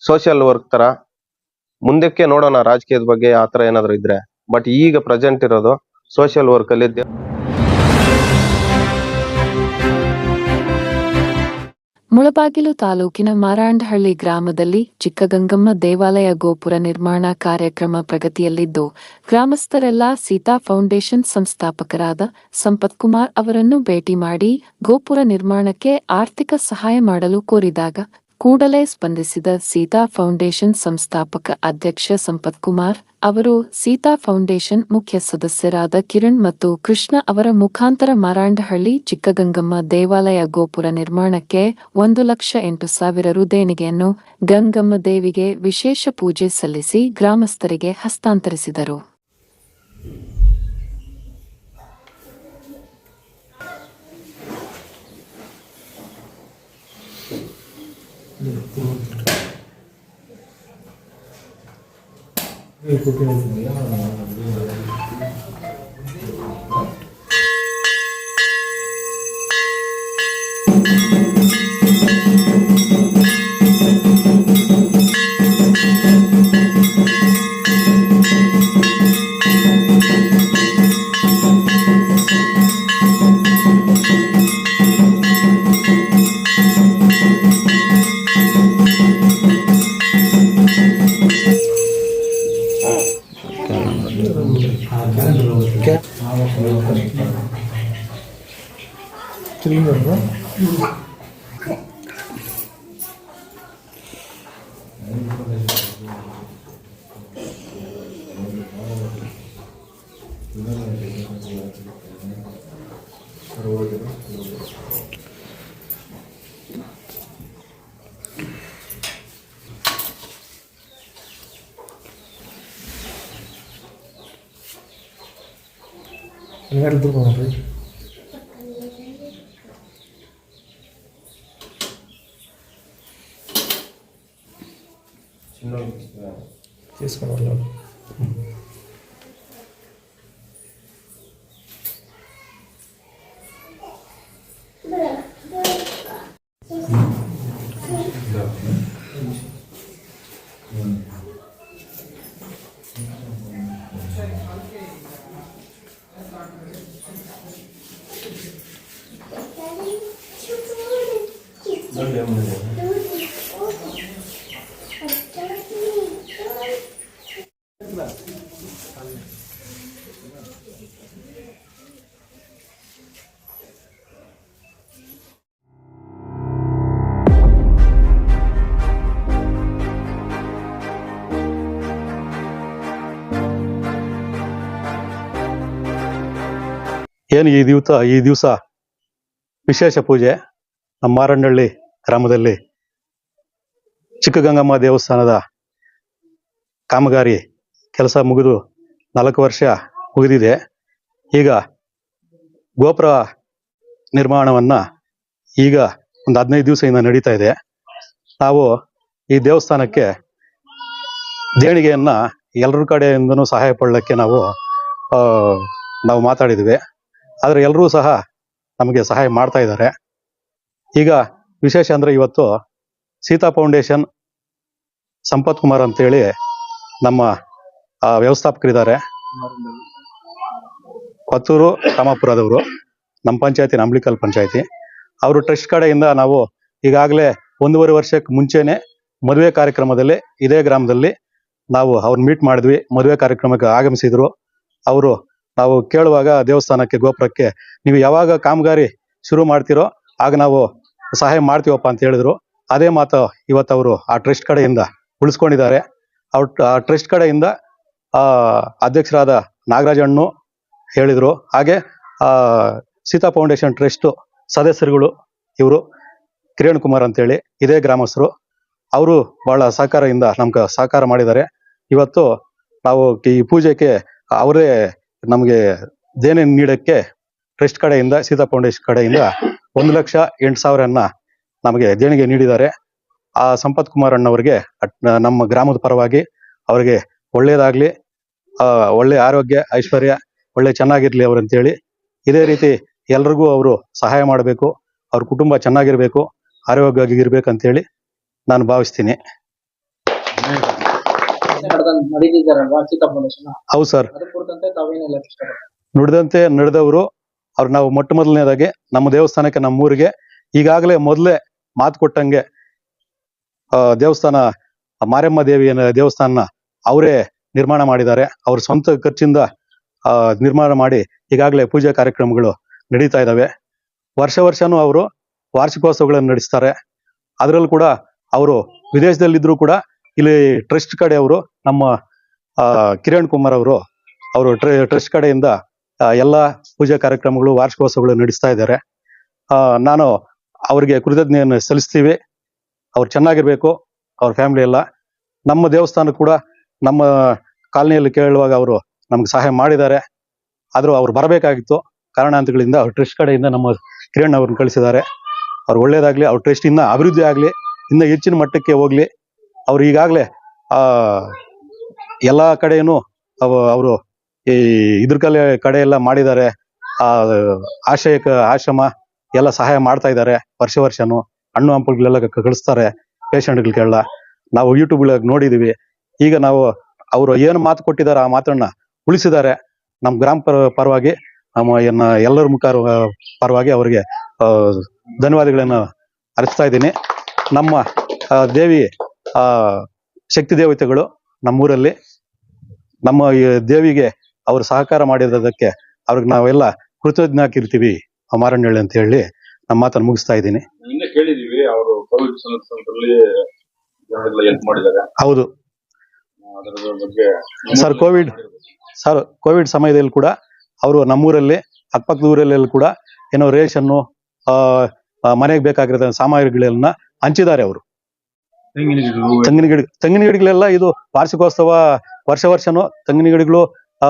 Social work ತರ ಮುಂದಕ್ಕೆ ನೋಡೋಣ ರಾಜಕೀಯದ ಬಗ್ಗೆ ಆ ತರ ಏನಾದ್ರು ಇದ್ರೆ. ಬಟ್ ಈಗ ಪ್ರೆಸೆಂಟ್ ಇರೋದು ಸೋಷಿಯಲ್ ವರ್ಕ್ ಅಲ್ಲಿ. ಮುಳಬಾಗಿಲು ತಾಲೂಕಿನ ಮಾರಾಂಡಹಳ್ಳಿ ಗ್ರಾಮದಲ್ಲಿ ಚಿಕ್ಕಗಂಗಮ್ಮ ದೇವಾಲಯ ಗೋಪುರ ನಿರ್ಮಾಣ ಕಾರ್ಯಕ್ರಮ ಪ್ರಗತಿಯಲ್ಲಿದ್ದು, ಗ್ರಾಮಸ್ಥರೆಲ್ಲ ಸೀತಾ ಫೌಂಡೇಶನ್ ಸಂಸ್ಥಾಪಕರಾದ ಸಂಪತ್ಕುಮಾರ್ ಅವರನ್ನು ಭೇಟಿ ಮಾಡಿ ಗೋಪುರ ನಿರ್ಮಾಣಕ್ಕೆ ಆರ್ಥಿಕ ಸಹಾಯ ಮಾಡಲು ಕೋರಿದಾಗ ಕೂಡಲೇ ಸ್ಪಂದಿಸಿದ ಸೀತಾ ಫೌಂಡೇಶನ್ ಸಂಸ್ಥಾಪಕ ಅಧ್ಯಕ್ಷ ಸಂಪತ್ಕುಮಾರ್ ಅವರು ಸೀತಾ ಫೌಂಡೇಶನ್ ಮುಖ್ಯ ಸದಸ್ಯರಾದ ಕಿರಣ್ ಮತ್ತು ಕೃಷ್ಣ ಅವರ ಮುಖಾಂತರ ಮಾರಾಂಡಹಳ್ಳಿ ಚಿಕ್ಕಗಂಗಮ್ಮ ದೇವಾಲಯ ಗೋಪುರ ನಿರ್ಮಾಣಕ್ಕೆ 1,08,000 ರು ದೇಣಿಗೆಯನ್ನು ಗಂಗಮ್ಮ ದೇವಿಗೆ ವಿಶೇಷ ಪೂಜೆ ಸಲ್ಲಿಸಿ ಗ್ರಾಮಸ್ಥರಿಗೆ ಹಸ್ತಾಂತರಿಸಿದರು. తీసుకోవాలి. ಏನು ಈ ದಿವಸ ವಿಶೇಷ ಪೂಜೆ ನಮ್ಮ ಮಾರಣ್ಣಹಳ್ಳಿ ಗ್ರಾಮದಲ್ಲಿ ಚಿಕ್ಕಗಂಗಮ್ಮ ದೇವಸ್ಥಾನದ ಕಾಮಗಾರಿ ಕೆಲಸ ಮುಗಿದು 4 ವರ್ಷ ಮುಗಿದಿದೆ. ಈಗ ಗೋಪುರ ನಿರ್ಮಾಣವನ್ನ ಈಗ ಒಂದು 15 ದಿವಸದಿಂದ ನಡೀತಾ ಇದೆ. ನಾವು ಈ ದೇವಸ್ಥಾನಕ್ಕೆ ದೇಣಿಗೆಯನ್ನ ಎಲ್ಲರ ಕಡೆಯಿಂದನೂ ಸಹಾಯ ಪಡಲಿಕ್ಕೆ ನಾವು ಮಾತಾಡಿದ್ವಿ. ಆದರೆ ಎಲ್ಲರೂ ಸಹ ನಮಗೆ ಸಹಾಯ ಮಾಡ್ತಾ ಇದ್ದಾರೆ. ಈಗ ವಿಶೇಷ ಅಂದ್ರೆ ಇವತ್ತು ಸೀತಾ ಫೌಂಡೇಶನ್ ಸಂಪತ್ಕುಮಾರ್ ಅಂತೇಳಿ ನಮ್ಮ ವ್ಯವಸ್ಥಾಪಕರಿದ್ದಾರೆ, ಕೊತ್ತೂರು ರಾಮಾಪುರದವರು, ನಮ್ಮ ಪಂಚಾಯತಿ ನಂಬ್ಳಿಕಲ್ ಪಂಚಾಯತಿ. ಅವರು ಟ್ರಸ್ಟ್ ಕಡೆಯಿಂದ ನಾವು ಈಗಾಗಲೇ 1.5 ವರ್ಷಕ್ಕೆ ಮುಂಚೆನೆ ಮದುವೆ ಕಾರ್ಯಕ್ರಮದಲ್ಲಿ ಇದೇ ಗ್ರಾಮದಲ್ಲಿ ನಾವು ಅವ್ರನ್ನ ಮೀಟ್ ಮಾಡಿದ್ವಿ. ಮದುವೆ ಕಾರ್ಯಕ್ರಮಕ್ಕೆ ಆಗಮಿಸಿದ್ರು. ಅವರು ನಾವು ಕೇಳುವಾಗ ದೇವಸ್ಥಾನಕ್ಕೆ ಗೋಪುರಕ್ಕೆ ನೀವು ಯಾವಾಗ ಕಾಮಗಾರಿ ಶುರು ಮಾಡ್ತೀರೋ ಆಗ ನಾವು ಸಹಾಯ ಮಾಡ್ತೀವಪ್ಪ ಅಂತ ಹೇಳಿದ್ರು. ಅದೇ ಮಾತು ಇವತ್ತು ಅವರು ಆ ಟ್ರಸ್ಟ್ ಕಡೆಯಿಂದ ಉಳಿಸ್ಕೊಂಡಿದ್ದಾರೆ. ಆ ಟ್ರಸ್ಟ್ ಕಡೆಯಿಂದ ಅಧ್ಯಕ್ಷರಾದ ನಾಗರಾಜಣ್ಣು ಹೇಳಿದ್ರು. ಹಾಗೆ ಸೀತಾ ಫೌಂಡೇಶನ್ ಟ್ರಸ್ಟ್ ಸದಸ್ಯರುಗಳು ಇವರು ಕಿರಣ್ ಕುಮಾರ್ ಅಂತೇಳಿ ಇದೇ ಗ್ರಾಮಸ್ಥರು. ಅವರು ಬಹಳ ಸಹಕಾರದಿಂದ ನಮ್ಗೆ ಸಹಕಾರ ಮಾಡಿದ್ದಾರೆ. ಇವತ್ತು ನಾವು ಈ ಪೂಜೆಗೆ ಅವರೇ ನಮಗೆ ದೇಣಿ ನೀಡಕ್ಕೆ ಟ್ರಸ್ಟ್ ಕಡೆಯಿಂದ ಸೀತಾ ಫೌಂಡೇಶನ್ ಕಡೆಯಿಂದ 1,08,000 ನಮಗೆ ದೇಣಿಗೆ ನೀಡಿದ್ದಾರೆ. ಆ ಸಂಪತ್ಕುಮಾರ್ ಅಣ್ಣವರಿಗೆ ನಮ್ಮ ಗ್ರಾಮದ ಪರವಾಗಿ ಅವರಿಗೆ ಒಳ್ಳೇದಾಗ್ಲಿ, ಒಳ್ಳೆ ಆರೋಗ್ಯ ಐಶ್ವರ್ಯ ಒಳ್ಳೆ ಚೆನ್ನಾಗಿರ್ಲಿ ಅವ್ರಂತೇಳಿ ಇದೇ ರೀತಿ ಎಲ್ರಿಗೂ ಅವರು ಸಹಾಯ ಮಾಡಬೇಕು, ಅವ್ರ ಕುಟುಂಬ ಚೆನ್ನಾಗಿರ್ಬೇಕು, ಆರೋಗ್ಯವಾಗಿ ಇರ್ಬೇಕಂತೇಳಿ ನಾನು ಭಾವಿಸ್ತೀನಿ. ನಡೀತಿದ್ದಾರಲ್ವಾ ಸೀತಾ ಫೌಂಡೇಶನ್, ಹೌದು ಸರ್. ಅದ್ರ ಕುರಿತಂತೆ ತಾವೇನೆಲ್ಲ ಇಷ್ಟಪಡ್ತೀರಾ? ನುಡಿದಂತೆ ನಡೆದವರು ಅವ್ರು. ನಾವು ಮೊಟ್ಟ ಮೊದಲನೇದಾಗಿ ನಮ್ಮ ದೇವಸ್ಥಾನಕ್ಕೆ, ನಮ್ಮೂರಿಗೆ ಈಗಾಗಲೇ ಮೊದಲೇ ಮಾತು ಕೊಟ್ಟಂಗೆ ದೇವಸ್ಥಾನ, ಮಾರಮ್ಮ ದೇವಿಯ ದೇವಸ್ಥಾನ ಅವರೇ ನಿರ್ಮಾಣ ಮಾಡಿದ್ದಾರೆ. ಅವ್ರ ಸ್ವಂತ ಖರ್ಚಿಂದ ನಿರ್ಮಾಣ ಮಾಡಿ ಈಗಾಗಲೇ ಪೂಜಾ ಕಾರ್ಯಕ್ರಮಗಳು ನಡೀತಾ ಇದ್ದಾವೆ. ವರ್ಷನೂ ಅವರು ವಾರ್ಷಿಕೋತ್ಸವಗಳನ್ನು ನಡೆಸ್ತಾರೆ. ಅದರಲ್ಲೂ ಕೂಡ ಅವರು ವಿದೇಶದಲ್ಲಿದ್ದರೂ ಕೂಡ ಇಲ್ಲಿ ಟ್ರಸ್ಟ್ ಕಡೆ ಅವರು, ನಮ್ಮ ಕಿರಣ್ ಕುಮಾರ್ ಅವರು ಟ್ರಸ್ಟ್ ಕಡೆಯಿಂದ ಎಲ್ಲ ಪೂಜಾ ಕಾರ್ಯಕ್ರಮಗಳು, ವಾರ್ಷಿಕೋತ್ಸವಗಳು ನಡೆಸ್ತಾ ಇದ್ದಾರೆ. ನಾನು ಅವರಿಗೆ ಕೃತಜ್ಞತೆಯನ್ನು ಸಲ್ಲಿಸ್ತೀವಿ. ಅವ್ರು ಚೆನ್ನಾಗಿರ್ಬೇಕು, ಅವ್ರ ಫ್ಯಾಮಿಲಿ ಎಲ್ಲ. ನಮ್ಮ ದೇವಸ್ಥಾನ ಕೂಡ ನಮ್ಮ ಕಾಲನಿಯಲ್ಲಿ ಕೇಳುವಾಗ ಅವರು ನಮ್ಗೆ ಸಹಾಯ ಮಾಡಿದ್ದಾರೆ. ಆದರೂ ಅವ್ರು ಬರಬೇಕಾಗಿತ್ತು, ಕಾರಣಾಂತರಗಳಿಂದ ಅವ್ರ ಟ್ರಸ್ಟ್ ಕಡೆಯಿಂದ ನಮ್ಮ ಕಿರಣ್ ಅವ್ರನ್ನ ಕಳಿಸಿದ್ದಾರೆ. ಅವ್ರು ಒಳ್ಳೇದಾಗ್ಲಿ, ಅವ್ರ ಟ್ರಸ್ಟ್ ಇನ್ನ ಅಭಿವೃದ್ಧಿ ಆಗಲಿ, ಇನ್ನು ಹೆಚ್ಚಿನ ಮಟ್ಟಕ್ಕೆ ಹೋಗ್ಲಿ. ಅವ್ರು ಈಗಾಗಲೇ ಎಲ್ಲ ಕಡೆಯೂ ಅವರು ಈ ಇದ್ರ ಕಡೆ ಎಲ್ಲ ಮಾಡಿದ್ದಾರೆ. ಆಶ್ರಮ ಎಲ್ಲ ಸಹಾಯ ಮಾಡ್ತಾ ಇದ್ದಾರೆ. ವರ್ಷನೂ ಹಣ್ಣು ಹಂಪಗಳೆಲ್ಲ ಕಳಿಸ್ತಾರೆ ಪೇಷಂಟ್ಗಳಿಗೆಲ್ಲ. ನಾವು ಯೂಟ್ಯೂಬ್ಗಳಲ್ಲಿ ನೋಡಿದೀವಿ. ಈಗ ನಾವು ಅವರು ಏನು ಮಾತು ಕೊಟ್ಟಿದ್ದಾರೆ ಆ ಮಾತನ್ನ ಉಳಿಸಿದ್ದಾರೆ. ನಮ್ಮ ಗ್ರಾಮ ಪರವಾಗಿ, ನಮ್ಮ ಎಲ್ಲರ ಪರವಾಗಿ ಅವರಿಗೆ ಧನ್ಯವಾದಗಳನ್ನು ಅರ್ಪಿಸ್ತಾ ಇದ್ದೀನಿ. ನಮ್ಮ ದೇವಿ ಶಕ್ತಿ ದೇವತೆಗಳು ನಮ್ಮೂರಲ್ಲಿ, ನಮ್ಮ ಈ ದೇವಿಗೆ ಅವರು ಸಹಕಾರ ಮಾಡಿರೋದಕ್ಕೆ ಅವ್ರಿಗೆ ನಾವೆಲ್ಲ ಕೃತಜ್ಞಾಗಿರ್ತೀವಿ ಮಾರಣ್ಣಳ್ಳಿ ಅಂತ ಹೇಳಿ ನಮ್ಮ ಮಾತನ್ನು ಮುಗಿಸ್ತಾ ಇದ್ದೀನಿ. ಕೇಳಿದೀವಿ ಅವರು ಕೋವಿಡ್ ಸಂದರ್ಭದಲ್ಲಿ ಹೆಲ್ಪ್ ಮಾಡಿದ್ದಾರೆ. ಹೌದು ಅದರ ಬಗ್ಗೆ ಸರ್, ಕೋವಿಡ್ ಸಮಯದಲ್ಲಿ ಕೂಡ ಅವರು ನಮ್ಮೂರಲ್ಲಿ, ಅಕ್ಕಪಕ್ಕದ ಊರಲ್ಲೆಲ್ಲ ಕೂಡ ಏನೋ ರೇಷನ್ನು, ಮನೆಗೆ ಬೇಕಾಗಿರೋ ಸಾಮಗ್ರಿಗಳನ್ನ ಹಂಚಿದ್ದಾರೆ ಅವರು. ತೆಂಗಿನ ಗಿಡಗಳೆಲ್ಲ ಇದು ವಾರ್ಷಿಕೋತ್ಸವ, ವರ್ಷನೂ ತೆಂಗಿನ ಗಿಡಗಳು,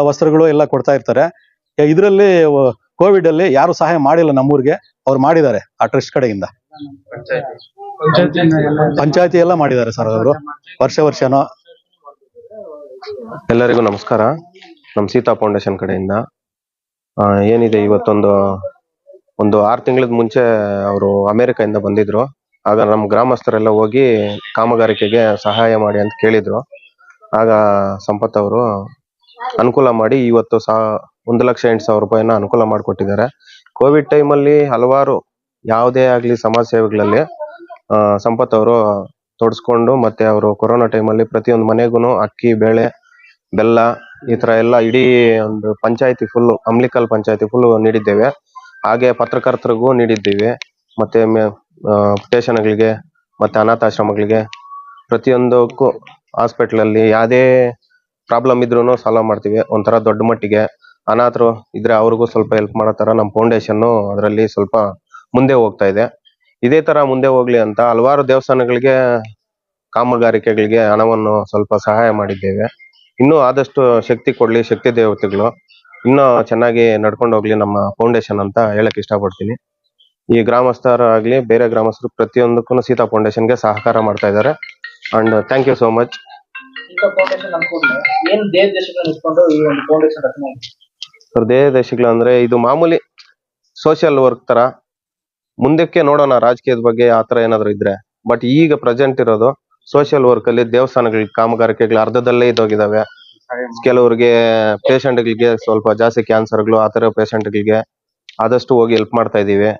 ವಸ್ತ್ರಗಳು ಎಲ್ಲ ಕೊಡ್ತಾ ಇರ್ತಾರೆ. ಇದರಲ್ಲಿ ಕೋವಿಡ್ ಅಲ್ಲಿ ಯಾರು ಸಹಾಯ ಮಾಡಿಲ್ಲ ನಮ್ಮೂರಿಗೆ, ಅವ್ರು ಮಾಡಿದ್ದಾರೆ ಆ ಟ್ರಸ್ಟ್ ಕಡೆಯಿಂದ. ಪಂಚಾಯತಿ ಎಲ್ಲ ಮಾಡಿದ್ದಾರೆ ಸರ್ ಅವರು ವರ್ಷನೂ. ಎಲ್ಲರಿಗೂ ನಮಸ್ಕಾರ. ನಮ್ಮ ಸೀತಾ ಫೌಂಡೇಶನ್ ಕಡೆಯಿಂದ ಏನಿದೆ, ಇವತ್ತೊಂದು 6 ತಿಂಗಳ ಮುಂಚೆ ಅವರು ಅಮೆರಿಕದಿಂದ ಬಂದಿದ್ರು. ಆಗ ನಮ್ಮ ಗ್ರಾಮಸ್ಥರೆಲ್ಲ ಹೋಗಿ ಕಾಮಗಾರಿಕೆಗೆ ಸಹಾಯ ಮಾಡಿ ಅಂತ ಕೇಳಿದ್ರು. ಆಗ ಸಂಪತ್ ಅವರು ಅನುಕೂಲ ಮಾಡಿ ಇವತ್ತು 1,08,000 ರೂಪಾಯಿನ ಅನುಕೂಲ ಮಾಡಿಕೊಟ್ಟಿದ್ದಾರೆ. ಕೋವಿಡ್ ಟೈಮಲ್ಲಿ ಹಲವಾರು ಯಾವುದೇ ಆಗಲಿ ಸಮಾಜ ಸೇವೆಗಳಲ್ಲಿ ಸಂಪತ್ ಅವರು ತೊಡಸ್ಕೊಂಡು, ಮತ್ತೆ ಅವರು ಕೊರೋನಾ ಟೈಮಲ್ಲಿ ಪ್ರತಿಯೊಂದು ಮನೆಗೂ ಅಕ್ಕಿ, ಬೇಳೆ, ಬೆಲ್ಲ ಈ ತರ ಎಲ್ಲ ಇಡೀ ಒಂದು ಪಂಚಾಯತಿ ಫುಲ್, ಅಮ್ಲಿಕಲ್ ಪಂಚಾಯತಿ ಫುಲ್ ನೀಡಿದ್ದೇವೆ. ಹಾಗೆ ಪತ್ರಕರ್ತರಿಗೂ ನೀಡಿದ್ದೀವಿ, ಮತ್ತೆ ಸ್ಟೇಷನ್ಗಳಿಗೆ, ಮತ್ತೆ ಅನಾಥಾಶ್ರಮಗಳಿಗೆ, ಪ್ರತಿಯೊಂದಕ್ಕೂ ಹಾಸ್ಪಿಟಲ್ ಅಲ್ಲಿ ಯಾವುದೇ ಪ್ರಾಬ್ಲಮ್ ಇದ್ರೂ ಸಾಲ್ವ್ ಮಾಡ್ತೀವಿ. ಒಂಥರ ದೊಡ್ಡ ಮಟ್ಟಿಗೆ ಅನಾಥರು ಇದ್ರೆ ಅವ್ರಿಗೂ ಸ್ವಲ್ಪ ಹೆಲ್ಪ್ ಮಾಡೋ ತರ ನಮ್ಮ ಫೌಂಡೇಶನ್ ಅದರಲ್ಲಿ ಸ್ವಲ್ಪ ಮುಂದೆ ಹೋಗ್ತಾ ಇದೆ. ಇದೇ ತರ ಮುಂದೆ ಹೋಗ್ಲಿ ಅಂತ ಹಲವಾರು ದೇವಸ್ಥಾನಗಳಿಗೆ, ಕಾಮಗಾರಿಕೆಗಳಿಗೆ ಹಣವನ್ನು ಸ್ವಲ್ಪ ಸಹಾಯ ಮಾಡಿದ್ದೇವೆ. ಇನ್ನೂ ಆದಷ್ಟು ಶಕ್ತಿ ಕೊಡ್ಲಿ ಶಕ್ತಿ ದೇವತೆಗಳು, ಇನ್ನೂ ಚೆನ್ನಾಗಿ ನಡ್ಕೊಂಡು ಹೋಗ್ಲಿ ನಮ್ಮ ಫೌಂಡೇಶನ್ ಅಂತ ಹೇಳಕ್ ಇಷ್ಟಪಡ್ತೀನಿ. ಈ ಗ್ರಾಮಸ್ಥರಾಗ್ಲಿ, ಬೇರೆ ಗ್ರಾಮಸ್ಥರು ಪ್ರತಿಯೊಂದಕ್ಕೂ ಸೀತಾ ಫೌಂಡೇಶನ್ಗೆ ಸಹಕಾರ ಮಾಡ್ತಾ ಇದ್ದಾರೆ. And thank you so much. Sita Foundation ಅನ್ಕೊಂಡ್ರೆ ಏನು ದೇಶಗಳನ್ನ ಇಟ್ಕೊಂಡು ಈ ಒಂದು ಫೌಂಡೇಶನ್ ರಚನೆ ಆಗಿದೆ? ಸರ್, ದೇಶಗಳು ಅಂದ್ರೆ ಇದು ಮಾಮೂಲಿ ಸೋಷಿಯಲ್ ವರ್ಕ್ ತರ. ಮುಂದಕ್ಕೆ ನೋಡೋಣ ರಾಜಕೀಯದ ಬಗ್ಗೆ ಆ ತರ ಏನಾದ್ರು ಇದ್ರೆ. ಬಟ್ ಈಗ ಪ್ರೆಸೆಂಟ್ ಇರೋದು ಸೋಷಿಯಲ್ ವರ್ಕ್ ಅಲ್ಲಿ ದೇವಸ್ಥಾನಗಳ ಕಾಮಗಾರಿಕೆಗಳು ಅರ್ಧದಲ್ಲೇ ಇದ್ದೋಗಿದಾವೆ. ಕೆಲವರಿಗೆ ಪೇಷಂಟ್ಗಳಿಗೆ ಸ್ವಲ್ಪ ಜಾಸ್ತಿ ಕ್ಯಾನ್ಸರ್ಗಳು ಆ ತರ ಪೇಷಂಟ್ಗಳಿಗೆ ಆದಷ್ಟು ಹೋಗಿ ಹೆಲ್ಪ್ ಮಾಡ್ತಾ ಇದೀವಿ.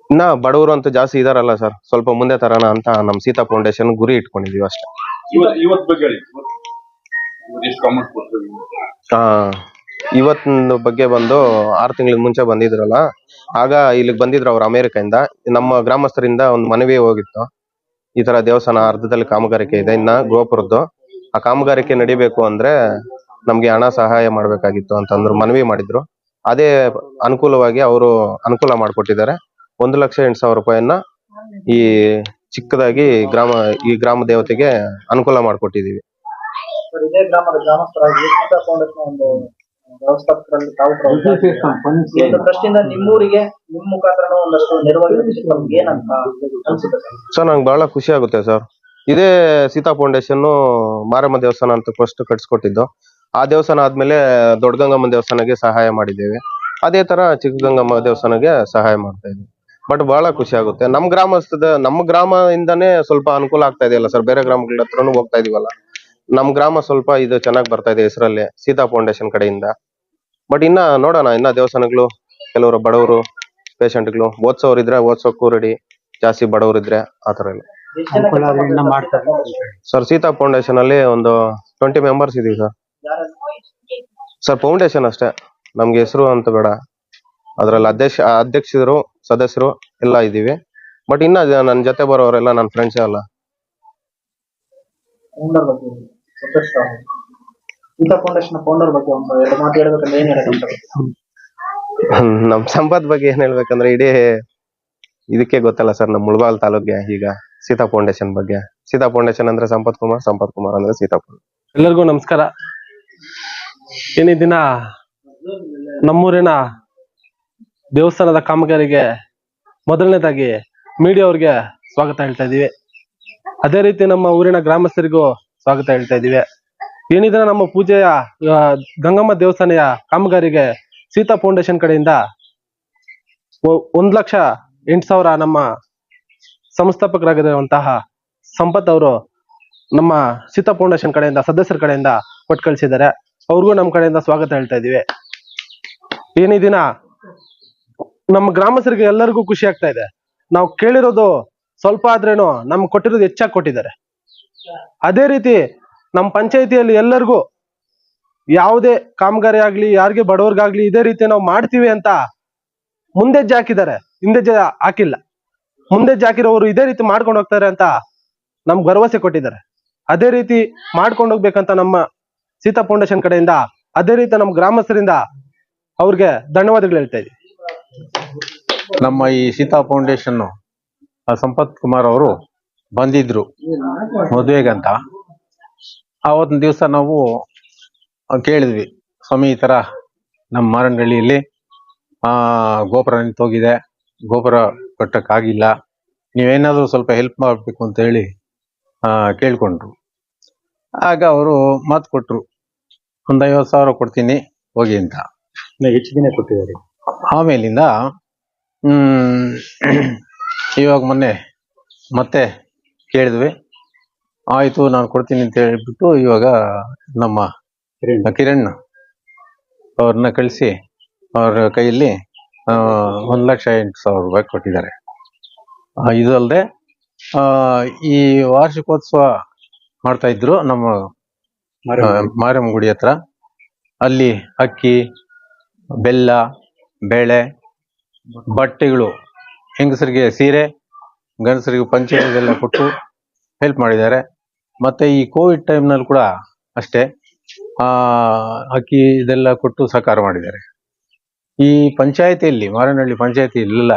ಇನ್ನ ಬಡವರು ಅಂತ ಜಾಸ್ತಿ ಇದಾರಲ್ಲ ಸರ್, ಸ್ವಲ್ಪ ಮುಂದೆ ತರೋಣ ಅಂತ ನಮ್ಮ ಸೀತಾ ಫೌಂಡೇಶನ್ ಗುರಿ ಇಟ್ಕೊಂಡಿದೀವಿ ಅಷ್ಟೇ. ಇವತ್ತಿನ ಬಗ್ಗೆ ಬಂದು 6 ತಿಂಗಳ ಮುಂಚೆ ಬಂದಿದ್ರಲ್ಲ, ಆಗ ಇಲ್ಲಿಗೆ ಬಂದಿದ್ರು ಅವ್ರು ಅಮೆರಿಕದಿಂದ. ನಮ್ಮ ಗ್ರಾಮಸ್ಥರಿಂದ ಒಂದು ಮನವಿ ಹೋಗಿತ್ತು, ಈ ತರ ದೇವಸ್ಥಾನ ಅರ್ಧದಲ್ಲಿ ಕಾಮಗಾರಿಕೆ ಇದೆ, ಇನ್ನ ಗೋಪುರದ್ದು ಆ ಕಾಮಗಾರಿಕೆ ನಡಿಬೇಕು ಅಂದ್ರೆ ನಮ್ಗೆ ಹಣ ಸಹಾಯ ಮಾಡ್ಬೇಕಾಗಿತ್ತು ಅಂತಂದ್ರು, ಮನವಿ ಮಾಡಿದ್ರು. ಅದೇ ಅನುಕೂಲವಾಗಿ ಅವರು ಅನುಕೂಲ ಮಾಡಿಕೊಟ್ಟಿದ್ದಾರೆ. 1,08,000 ರೂಪಾಯಿಯನ್ನ ಈ ಚಿಕ್ಕದಾಗಿ ಈ ಗ್ರಾಮ ದೇವತೆಗೆ ಅನುಕೂಲ ಮಾಡಿಕೊಟ್ಟಿದೀವಿ. ಇದೇ ಗ್ರಾಮದ ಗ್ರಾಮಸ್ಥರಾಗಿ ಸೀತಾ ಫೌಂಡೇಶನ್ ಒಂದು ವ್ಯವಸ್ಥಾಪಕರಲ್ಲಿ ತಾವು ಟ್ರಸ್ಟ್ ಇಂದ ನಿಮ್ಮೂರಿಗೆ ನಿಮ್ಮ ಮುಖಾಂತರ ಒಂದಷ್ಟು ನೆರವಾಗಿ ನಮ್ಗೆ ಏನಂತ ಅನ್ಸುತ್ತೆ ಸರ್? ನಂಗೆ ಬಹಳ ಖುಷಿ ಆಗುತ್ತೆ ಸರ್. ಇದೇ ಸೀತಾ ಫೌಂಡೇಶನ್ ಮಾರಮ್ಮ ದೇವಸ್ಥಾನ ಅಂತ ಫಸ್ಟ್ ಕಟ್ಸ್ಕೊಟ್ಟಿದ್ದು. ಆ ದೇವಸ್ಥಾನ ಆದ್ಮೇಲೆ ದೊಡ್ಡ ಗಂಗಮ್ಮ ದೇವಸ್ಥಾನಕ್ಕೆ ಸಹಾಯ ಮಾಡಿದ್ದೇವೆ. ಅದೇ ತರ ಚಿಕ್ಕ ಗಂಗಮ್ಮ ದೇವಸ್ಥಾನಕ್ಕೆ ಸಹಾಯ ಮಾಡ್ತಾ ಇದ್ದೀವಿ. ಬಟ್ ಬಹಳ ಖುಷಿ ಆಗುತ್ತೆ. ನಮ್ಮ ಗ್ರಾಮದಿಂದಾನೇ ಸ್ವಲ್ಪ ಅನುಕೂಲ ಆಗ್ತಾ ಇದೆಯಲ್ಲ ಸರ್, ಬೇರೆ ಗ್ರಾಮಗಳ ಹತ್ರನೂ ಹೋಗ್ತಾ ಇದೀವಲ್ಲ. ನಮ್ ಗ್ರಾಮ ಸ್ವಲ್ಪ ಇದು ಚೆನ್ನಾಗಿ ಬರ್ತಾ ಇದೆ ಹೆಸರಲ್ಲಿ ಸೀತಾ ಫೌಂಡೇಶನ್ ಕಡೆಯಿಂದ. ಬಟ್ ಇನ್ನ ನೋಡೋಣ, ಇನ್ನ ದೇವಸ್ಥಾನಗಳು, ಕೆಲವರು ಬಡವರು ಪೇಷಂಟ್ಗಳು, ಓದ್ಸೋರು ಇದ್ರೆ ಓದ್ಸೋಕ್ಕೂ ರೆಡಿ, ಜಾಸ್ತಿ ಬಡವರು ಇದ್ರೆ ಆತರ ಎಲ್ಲ. ಎಷ್ಟು ಜನಕ್ಕೆ ಅನುಕೂಲ ಮಾಡ್ತಾರೆ. ಸರ್ ಸೀತಾ ಫೌಂಡೇಶನ್ ಅಲ್ಲಿ ಒಂದು 20 ಮೆಂಬರ್ಸ್ ಇದೀವಿ ಸರ್. ಸರ್ ಫೌಂಡೇಶನ್ ಅಷ್ಟೇ, ನಮ್ಗೆ ಹೆಸರು ಅಂತ ಬೇಡ. ಅದ್ರಲ್ಲಿ ಅಧ್ಯಕ್ಷರು, ಸದಸ್ಯರು ಎಲ್ಲ ಇದೀವಿ. ಬಟ್ ಇನ್ನ ನನ್ನ ಜೊತೆ ಬರೋರೆಲ್ಲ ನನ್ನ ಫ್ರೆಂಡ್ಸ್ ಅಲ್ಲ. ಫೌಂಡರ್ ಬಗ್ಗೆ ಸಂತೋಷ್ ರಾವ್. ಗೀತಾ ಫೌಂಡೇಶನ್ ಫೌಂಡರ್ ಬಗ್ಗೆ ಒಂದು 2 ಮಾತು ಹೇಳ್ಬೇಕಂದ್ರೆ ಏನ್ ಹೇಳ್ತಾರೆ? ನಮ್ ಸಂಪತ್ ಬಗ್ಗೆ ಏನ್ ಹೇಳ್ಬೇಕಂದ್ರೆ, ಇಡೀ ಇದಕ್ಕೆ ಗೊತ್ತಲ್ಲ ಸರ್, ನಮ್ ಮುಳಬಾಗಿಲು ತಾಲೂಕ್ಗೆ ಈಗ ಸೀತಾ ಫೌಂಡೇಶನ್ ಬಗ್ಗೆ. ಸೀತಾ ಫೌಂಡೇಶನ್ ಅಂದ್ರೆ ಸಂಪತ್ ಕುಮಾರ್ ಅಂದ್ರೆ ಸೀತಾ ಫೌಂಡೇಶನ್. ಎಲ್ಲರಿಗೂ ನಮಸ್ಕಾರ. ಈ ದಿನ ನಮ್ಮೂರಿನ ದೇವಸ್ಥಾನದ ಕಾಮಗಾರಿಗೆ ಮೊದಲನೇದಾಗಿ ಮೀಡಿಯಾ ಅವ್ರಿಗೆ ಸ್ವಾಗತ ಹೇಳ್ತಾ ಇದೀವಿ. ಅದೇ ರೀತಿ ನಮ್ಮ ಊರಿನ ಗ್ರಾಮಸ್ಥರಿಗೂ ಸ್ವಾಗತ ಹೇಳ್ತಾ ಇದೀವಿ. ಏನಿದ್ರೆ ನಮ್ಮ ಪೂಜೆಯ ಗಂಗಮ್ಮ ದೇವಸ್ಥಾನದ ಕಾಮಗಾರಿಗೆ ಸೀತಾ ಫೌಂಡೇಶನ್ ಕಡೆಯಿಂದ 1,08,000 ನಮ್ಮ ಸಂಸ್ಥಾಪಕರಾಗಿರುವಂತಹ ಸಂಪತ್ ಅವರು ನಮ್ಮ ಸೀತಾ ಫೌಂಡೇಶನ್ ಕಡೆಯಿಂದ, ಸದಸ್ಯರ ಕಡೆಯಿಂದ ಕೊಟ್ಟು ಕಳಿಸಿದ್ದಾರೆ. ಅವ್ರಿಗೂ ನಮ್ಮ ಕಡೆಯಿಂದ ಸ್ವಾಗತ ಹೇಳ್ತಾ ಇದೀವಿ. ಈ ದಿನ ನಮ್ಮ ಗ್ರಾಮಸ್ಥರಿಗೆ ಎಲ್ಲರಿಗೂ ಖುಷಿ ಆಗ್ತಾ ಇದೆ. ನಾವು ಕೇಳಿರೋದು ಸ್ವಲ್ಪ ಆದ್ರೇನು ನಮ್ಗೆ ಕೊಟ್ಟಿರೋದು ಹೆಚ್ಚಾಗಿ ಕೊಟ್ಟಿದ್ದಾರೆ. ಅದೇ ರೀತಿ ನಮ್ಮ ಪಂಚಾಯಿತಿಯಲ್ಲಿ ಎಲ್ಲರಿಗೂ ಯಾವುದೇ ಕಾಮಗಾರಿ ಆಗ್ಲಿ, ಯಾರಿಗೆ ಬಡವ್ರಿಗಾಗ್ಲಿ ಇದೇ ರೀತಿ ನಾವು ಮಾಡ್ತೀವಿ ಅಂತ ಮುಂದೆಜ್ಜೆ ಹಾಕಿದ್ದಾರೆ, ಹಿಂದೆಜ್ಜೆ ಹಾಕಿಲ್ಲ. ಮುಂದೆಜ್ಜೆ ಹಾಕಿರೋರು ಇದೇ ರೀತಿ ಮಾಡ್ಕೊಂಡು ಹೋಗ್ತಾರೆ ಅಂತ ನಮ್ಗೆ ಭರವಸೆ ಕೊಟ್ಟಿದ್ದಾರೆ. ಅದೇ ರೀತಿ ಮಾಡ್ಕೊಂಡು ಹೋಗ್ಬೇಕಂತ ನಮ್ಮ ಸೀತಾ ಫೌಂಡೇಶನ್ ಕಡೆಯಿಂದ, ಅದೇ ರೀತಿ ನಮ್ಮ ಗ್ರಾಮಸ್ಥರಿಂದ ಅವ್ರಿಗೆ ಧನ್ಯವಾದಗಳು ಹೇಳ್ತಾ ಇದ್ದೀವಿ. ನಮ್ಮ ಈ ಸೀತಾ ಫೌಂಡೇಶನ್ ಸಂಪತ್ ಕುಮಾರ್ ಅವರು ಬಂದಿದ್ರು ಮದುವೆಗಂತ. ಆವತ್ತಿನ ದಿವಸ ನಾವು ಕೇಳಿದ್ವಿ, ಸ್ವಾಮಿ ಈ ತರ ನಮ್ಮ ಮಾರನಹಳ್ಳಿಯಲ್ಲಿ ಗೋಪುರ ನಿಂತೋಗಿದೆ, ಗೋಪುರ ಕಟ್ಟಕ್ಕಾಗಿಲ್ಲ, ನೀವೇನಾದ್ರೂ ಸ್ವಲ್ಪ ಹೆಲ್ಪ್ ಮಾಡ್ಬೇಕು ಅಂತ ಹೇಳಿ ಕೇಳ್ಕೊಂಡ್ರು. ಆಗ ಅವರು ಮಾತು ಕೊಟ್ರು, ಒಂದು 50,000 ಕೊಡ್ತೀನಿ ಹೋಗಿ ಅಂತ. ಹೆಚ್ಚು ದಿನ ಕೊಟ್ಟಿದ್ದಾರೆ. ಆಮೇಲಿಂದ ಇವಾಗ ಮೊನ್ನೆ ಮತ್ತೆ ಕೇಳಿದ್ವಿ, ಆಯ್ತು ನಾನು ಕೊಡ್ತೀನಿ ಅಂತ ಹೇಳ್ಬಿಟ್ಟು ಇವಾಗ ನಮ್ಮ ಕಿರಣ್ ಅವ್ರನ್ನ ಕಳಿಸಿ ಅವ್ರ ಕೈಯಲ್ಲಿ 1,08,000 ರೂಪಾಯಿ ಕೊಟ್ಟಿದ್ದಾರೆ. ಇದು ಅಲ್ಲದೆ ಈ ವಾರ್ಷಿಕೋತ್ಸವ ಮಾಡ್ತಾ ಇದ್ರು ನಮ್ಮ ಮಾರಮ್ಮ ಗುಡಿ ಹತ್ರ. ಅಲ್ಲಿ ಅಕ್ಕಿ, ಬೆಲ್ಲ, ಬೇಳೆ, ಬಟ್ಟೆಗಳು, ಹೆಂಗಸರಿಗೆ ಸೀರೆ, ಗಂಡಸರಿಗೆ ಪಂಚೆ ಇದೆಲ್ಲ ಕೊಟ್ಟು ಹೆಲ್ಪ್ ಮಾಡಿದ್ದಾರೆ. ಮತ್ತೆ ಈ ಕೋವಿಡ್ ಟೈಮ್ನಲ್ಲಿ ಕೂಡ ಅಷ್ಟೇ ಅಕ್ಕಿ ಇದೆಲ್ಲ ಕೊಟ್ಟು ಸಹಕಾರ ಮಾಡಿದ್ದಾರೆ. ಈ ಪಂಚಾಯತಿಯಲ್ಲಿ, ಮಾರನಹಳ್ಳಿ ಪಂಚಾಯತಿಯಲ್ಲೆಲ್ಲ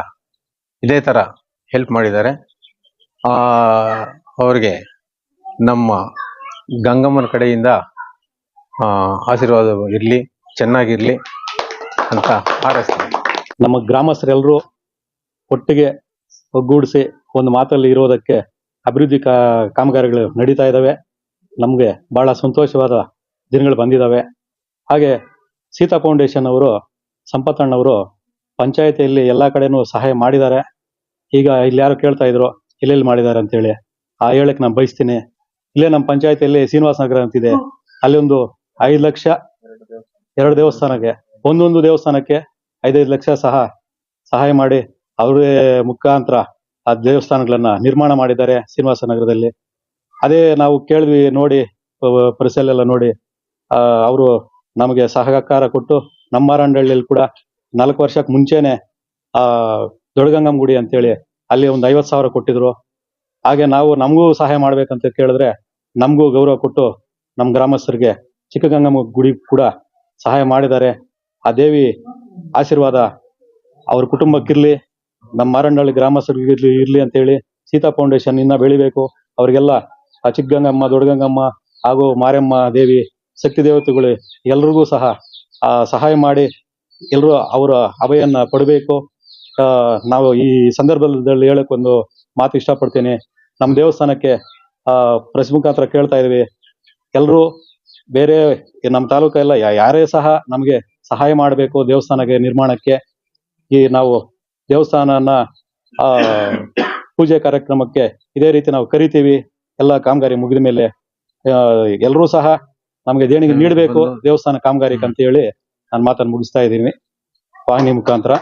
ಇದೇ ತರ ಹೆಲ್ಪ್ ಮಾಡಿದ್ದಾರೆ. ಅವ್ರಿಗೆ ನಮ್ಮ ಗಂಗಮ್ಮನ ಕಡೆಯಿಂದ ಆಶೀರ್ವಾದ ಇರಲಿ, ಚೆನ್ನಾಗಿರ್ಲಿ ಅಂತ ಹಾರೈಸ್ತೀನಿ. ನಮ್ಮ ಗ್ರಾಮಸ್ಥರೆಲ್ಲರೂ ಒಟ್ಟಿಗೆ ಒಗ್ಗೂಡಿಸಿ ಒಂದು ಮಾತಲ್ಲಿ ಇರೋದಕ್ಕೆ ಅಭಿವೃದ್ಧಿ ಕಾಮಗಾರಿಗಳು ನಡೀತಾ ಇದ್ದಾವೆ. ನಮಗೆ ಬಹಳ ಸಂತೋಷವಾದ ದಿನಗಳು ಬಂದಿದ್ದಾವೆ. ಹಾಗೆ ಸೀತಾ ಫೌಂಡೇಶನ್ ಅವರು, ಸಂಪತ್ತಣ್ಣವರು ಪಂಚಾಯತಿಯಲ್ಲಿ ಎಲ್ಲ ಕಡೆನೂ ಸಹಾಯ ಮಾಡಿದ್ದಾರೆ. ಈಗ ಇಲ್ಲಿ ಯಾರು ಕೇಳ್ತಾ ಇದ್ರು ಎಲ್ಲೆಲ್ಲಿ ಮಾಡಿದ್ದಾರೆ ಅಂತೇಳಿ, ಹೇಳಕ್ಕೆ ನಾನು ಬಯಸ್ತೀನಿ. ಇಲ್ಲೇ ನಮ್ಮ ಪಂಚಾಯತಿಯಲ್ಲಿ ಶ್ರೀನಿವಾಸ ನಗರ ಅಂತಿದೆ, ಅಲ್ಲಿ ಒಂದು 5 ಲಕ್ಷ 2 ದೇವಸ್ಥಾನಕ್ಕೆ, ಒಂದೊಂದು ದೇವಸ್ಥಾನಕ್ಕೆ 5-5 ಲಕ್ಷ ಸಹಾಯ ಮಾಡಿ ಅವರೇ ಮುಖಾಂತರ ಆ ದೇವಸ್ಥಾನಗಳನ್ನ ನಿರ್ಮಾಣ ಮಾಡಿದ್ದಾರೆ ಶ್ರೀನಿವಾಸ ನಗರದಲ್ಲಿ. ಅದೇ ನಾವು ಕೇಳಿದ್ವಿ, ನೋಡಿ ಪರಿಸಲೆಲ್ಲ ನೋಡಿ ಅವರು ನಮಗೆ ಸಹಕಾರ ಕೊಟ್ಟು ನಮ್ಮ ಮಾರನಹಳ್ಳಿಯಲ್ಲಿ ಕೂಡ 4 ವರ್ಷಕ್ಕೆ ಮುಂಚೆನೆ ದೊಡ್ಡಗಂಗಮ್ಮ ಗುಡಿ ಅಂತೇಳಿ ಅಲ್ಲಿ ಒಂದು 50,000 ಕೊಟ್ಟಿದ್ರು. ಹಾಗೆ ನಾವು ನಮಗೂ ಸಹಾಯ ಮಾಡ್ಬೇಕಂತ ಕೇಳಿದ್ರೆ ನಮಗೂ ಗೌರವ ಕೊಟ್ಟು ನಮ್ಮ ಗ್ರಾಮಸ್ಥರಿಗೆ ಚಿಕ್ಕಗಂಗಮ್ಮ ಗುಡಿ ಕೂಡ ಸಹಾಯ ಮಾಡಿದ್ದಾರೆ. ಆ ದೇವಿ ಆಶೀರ್ವಾದ ಅವ್ರ ಕುಟುಂಬಕ್ಕಿರ್ಲಿ, ನಮ್ಮ ಮಾರನಹಳ್ಳಿ ಗ್ರಾಮಸ್ಥರಿಗೆ ಇರ್ಲಿ ಅಂತೇಳಿ ಸೀತಾ ಫೌಂಡೇಶನ್ ಇನ್ನ ಬೆಳಿಬೇಕು. ಅವ್ರಿಗೆಲ್ಲ ಆ ಚಿಕ್ಕಗಂಗಮ್ಮ, ದೊಡ್ಡಗಂಗಮ್ಮ ಹಾಗೂ ಮಾರಮ್ಮ ದೇವಿ ಶಕ್ತಿ ದೇವತೆಗಳು ಎಲ್ರಿಗೂ ಸಹಾಯ ಮಾಡಿ ಎಲ್ಲರೂ ಅವರ ಅಭಯನ್ನ ಪಡಬೇಕು. ನಾವು ಈ ಸಂದರ್ಭದಲ್ಲಿ ಹೇಳಕ್ ಒಂದು ಮಾತು ಇಷ್ಟಪಡ್ತೀನಿ. ನಮ್ಮ ದೇವಸ್ಥಾನಕ್ಕೆ ಪ್ರೆಸ್ ಮುಖಾಂತರ ಕೇಳ್ತಾ ಇದೀವಿ, ಎಲ್ಲರೂ ಬೇರೆ ನಮ್ಮ ತಾಲೂಕೆಲ್ಲ ಯಾರೇ ನಮಗೆ ಸಹಾಯ ಮಾಡಬೇಕು ದೇವಸ್ಥಾನಕ್ಕೆ ನಿರ್ಮಾಣಕ್ಕೆ. ಈ ನಾವು ದೇವಸ್ಥಾನನ ಆ ಪೂಜೆ ಕಾರ್ಯಕ್ರಮಕ್ಕೆ ಇದೇ ರೀತಿ ನಾವು ಕರಿತೀವಿ. ಎಲ್ಲ ಕಾಮಗಾರಿ ಮುಗಿದ ಮೇಲೆ ಎಲ್ಲರೂ ಸಹ ನಮಗೆ ದೇಣಿಗೆ ನೀಡಬೇಕು ದೇವಸ್ಥಾನ ಕಾಮಗಾರಿಕೆ ಅಂತ ಹೇಳಿ ನಾನು ಮಾತನ್ನು ಮುಗಿಸ್ತಾ ಇದ್ದೀನಿ ವಾಹಿನಿ ಮುಖಾಂತರ.